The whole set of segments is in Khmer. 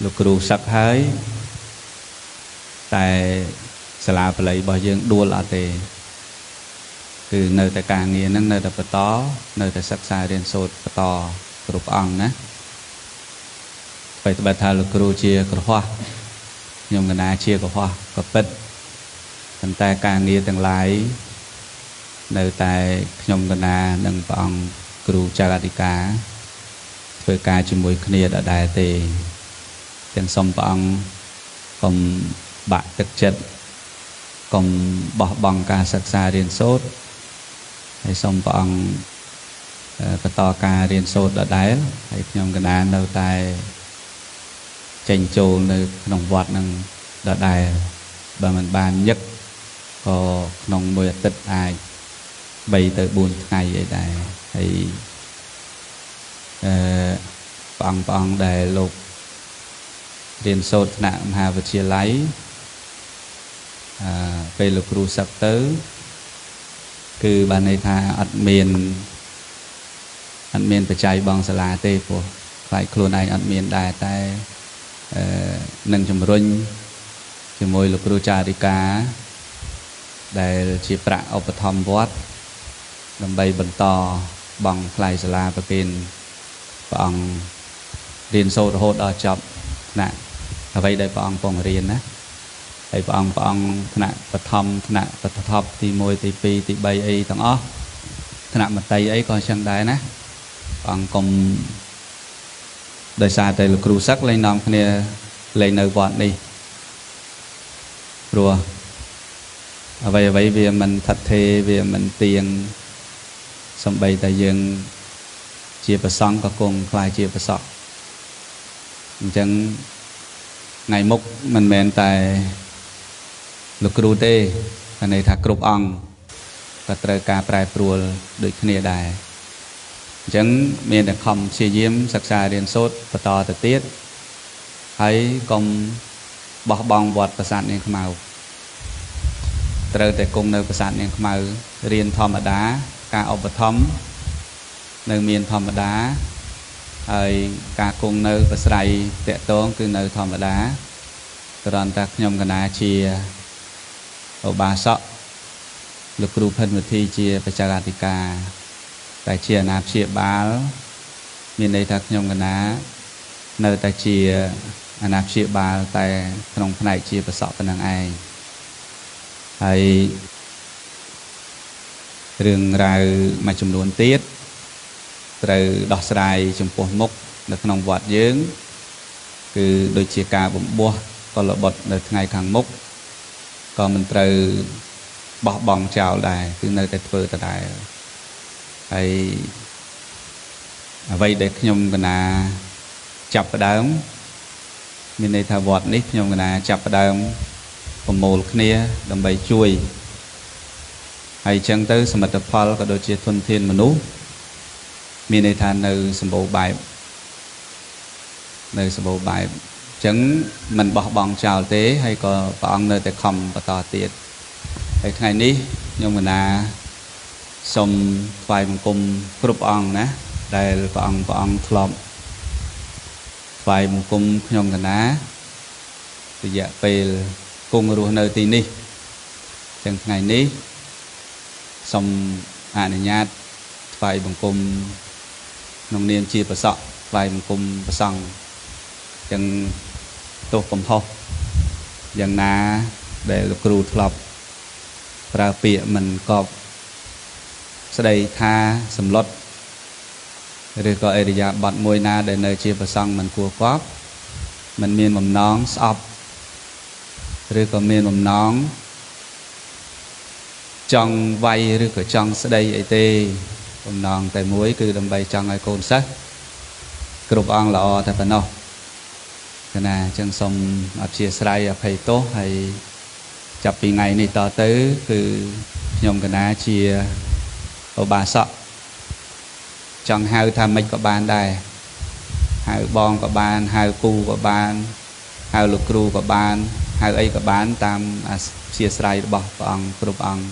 លោកគ្រូសឹកហើយតែសាលាបល័យរបស់យើងដួលអត់ទេគឺនៅតែការងារហ្នឹងនៅតែបន្តនៅតែសិក្សារៀនសូត្របន្តគ្រប់អង្គណាបែបថាលោកគ្រូជាក្រហោះខ្ញុំកណាជាក្រហោះក៏ពិតប៉ុន្តែការងារទាំងឡាយនៅតែខ្ញុំកណានិងព្រះអង្គគ្រូចៅអធិការធ្វើការជាមួយគ្នាដដែលទេទាំងសូមព្រះអង្គកុំបាក់ទឹកចិត្តកុំបោះបង់ការសិក្សារៀនសូត្រហើយសូមព្រះអង្គបន្តការរៀនសូត្រដដែលហើយខ្ញុំកណានៅតែចេញចូលនៅក្នុងវត្តនឹងដដែលបើមិនបានញឹកក៏ក្នុងមួយអាទិត្យអាច3ទៅ4ថ្ងៃអីដែរហើយព្រះអង្គដែលលោករៀនសូត្រថ្នាក់មហាវិទ្យាល័យពេលលោកគ្រូសឹកទៅគឺបានន័យថាអត់មានបច្ច័យបងសាលាទេព្រោះខ្លាចខ្លួនឯងអត់មានដែរតែនឹងជំរុញជាមួយលោកគ្រូចារិកាដែលជាប្រាក់ឧបត្ថម្ភវត្តដើម្បីបន្តបង់ថ្លៃសាលាប្រគេនព្រះអង្គរៀនសូត្ររហូតដល់ចប់ថ្នាក់អ្វីដែលព្រះអង្គពងរៀនណាហើយព្រះអង្គថ្នាក់បឋមថ្នាក់បឋមទី1ទី2ទី3អីទាំងអស់ថ្នាក់មត្តេយ្យអីក៏ចឹងដែរណាព្រះអង្គកុំដោយសារតែលោកគ្រូសឹកលែងនាំគ្នាលែងនៅវត្តនេះព្រោះអ្វីវាមិនថិតថេរវាមិនទៀងសំបីតែយើងជាប្រសង់ក៏គង់ខ្លាចជាប្រសក់អញ្ចឹងថ្ងៃមុខមិនមែនតែលោកគ្រូទេតែន័យថាគ្រប់អង្គក៏ត្រូវការប្រែប្រួលដូចគ្នាដែរអញ្ចឹងមានតែខំព្យាយាមសិក្សារៀនសូត្របន្តទៅទៀតហើយកុំបោះបង់វត្តប្រាសាទនាងខ្មៅត្រូវតែគង់នៅប្រាសាទនាងខ្មៅរៀនធម្មតាការឧបត្ថម្ភនៅមានធម្មតាហើយការគង់នៅប្រស្រ័យតាក់ទងគឺនៅធម្មតាគ្រាន់តែខ្ញុំកណាជាឧបាសកលោកគ្រូភិនវិធីជាបច្ចាធិការតែជាអាណាព្យាបាលមានន័យថាខ្ញុំកណានៅតែជាអាណាព្យាបាលតែក្នុងផ្នែកជាប្រសពប៉ុណ្ណឹងឯងហើយរឿងរ៉ាវមួយចំនួនទៀតត្រូវដោះស្រាយចំពោះមុខនៅក្នុងវត្តយើងគឺដូចជាការបំពោះកុលបុត្រនៅថ្ងៃខាងមុខក៏មិនត្រូវបោះបង់ចោលដែរគឺនៅតែធ្វើដដែលហើយអ្វីដែលខ្ញុំកណាចាប់ផ្ដើមមានន័យថាវត្តនេះខ្ញុំកណាចាប់ផ្ដើមប្រមូលគ្នាដើម្បីជួយហើយអញ្ចឹងទៅសមិទ្ធផលក៏ដូចជាធនធានមនុស្សមានន័យថានៅសម្បូរបែបអញ្ចឹងមិនបោះបង់ចោលទេហើយក៏ព្រះអង្គនៅតែខំបន្តទៀតហើយថ្ងៃនេះខ្ញុំកណាសូមថ្វាយបង្គំគ្រប់អង្គណាដែលព្រះអង្គធ្លាប់ថ្វាយបង្គំខ្ញុំកណារយៈពេលគង់រស់នៅទីនេះទាំងថ្ងៃនេះសូមអនុញ្ញាតថ្វាយបង្គំក្នុងនាមជាប្រសក់ថ្វាយបង្គំព្រះសង្ឃទាំងទោសកំហុសយ៉ាងណាដែលលោកគ្រូធ្លាប់ប្រើពាក្យមិនកប់ស្ដីថាសម្លុតឬក៏អរិយាប័ត្រមួយណាដែលនៅជាប្រសង្ឃមិនគួរកប់មិនមានបំណងស្អប់ឬក៏មានបំណងចង់វាយឬក៏ចង់ស្ដីអីទេបំណងតែមួយគឺដើម្បីចង់ឲ្យកូនសិស្សគ្រប់អង្គល្អតែប៉ុណ្ណោះគណៈអញ្ចឹងសូមអធិស្ឋានអភ័យទោសហើយចាប់ពីថ្ងៃនេះតទៅគឺខ្ញុំគណៈជាឧបាសកចង់ហៅថាម៉េចក៏បានដែរហៅបងក៏បានហៅគូក៏បានហៅលោកគ្រូក៏បានហៅអីក៏បានតាមអធិស្ឋានរបស់ព្រះអង្គគ្រប់អង្គ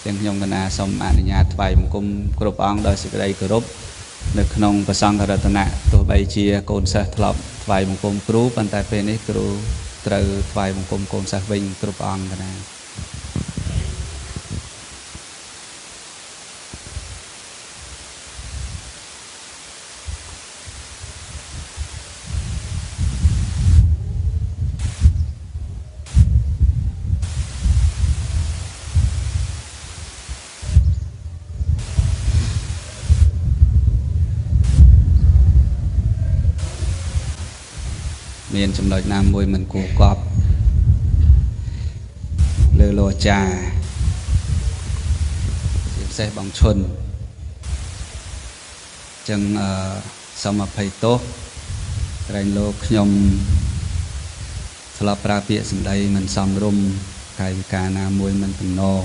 ទាំងខ្ញុំគណៈសូមអនុញ្ញាតថ្វាយបង្គំគ្រប់អង្គដោយសេចក្តីគោរពនៅក្នុងព្រះសង្ឃរតនៈទោះបីជាកូនសិស្សធ្លាប់ថ្ ថ្វាយបង្គំគ្រូប៉ុន្តែពេលនេះគ្រូត្រូវថ្វាយបង្គំកូនសិស្សវិញគ្រប់អង្គណាមានចំណុចណាមួយមិនគួរកប់លើលោអាចារ្យជាពិសេសបងឈុនចឹងសូមអភ័យទោសក្រែងលោកខ្ញុំស្លាប់ប្រើពាក្យសម្ដីមិនសមរម្យកាយវិការណាមួយមិនទំនង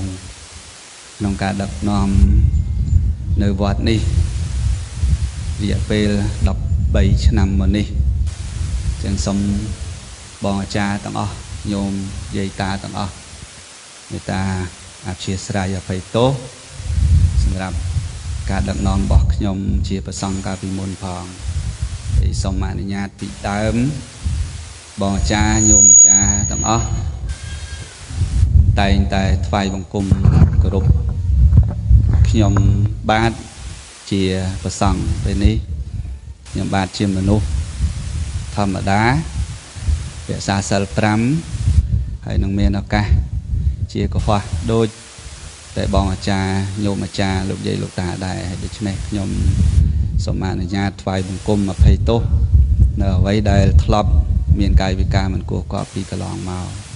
ក្នុងការដឹកនាំនៅវត្តនេះរយៈពេល13ឆ្នាំមកនេះចឹងសូមបងអាចារ្យទាំងអស់ញោមយាយតាទាំងអស់មេត្តាអព្យាស្រ័យអភ័យទោសសម្រាប់ការដឹកនាំរបស់ខ្ញុំជាប្រសង្ឃកាលពីមុនផងហើយសូមអនុញ្ញាតពីដើមបងអាចារ្យញោមអាចារ្យទាំងអស់តែងតែថ្វាយបង្គំគោរពខ្ញុំបាទជាប្រសង្ឃពេលនេះខ្ញុំបាទជាមនុស្សធម្មតារក្សាសិល5ហើយនឹងមានឱកាសជាកុហកដូចតែបងអាចារ្យញោមអាចារ្យលោកយាយលោកតាដែរហើយដូច្នេះខ្ញុំសូមអនុញ្ញាតថ្វាយបង្គំអភ័យទោសនៅអ្វីដែលធ្លាប់មានកាយវិការមិនគួរកប់ពីកន្លងមក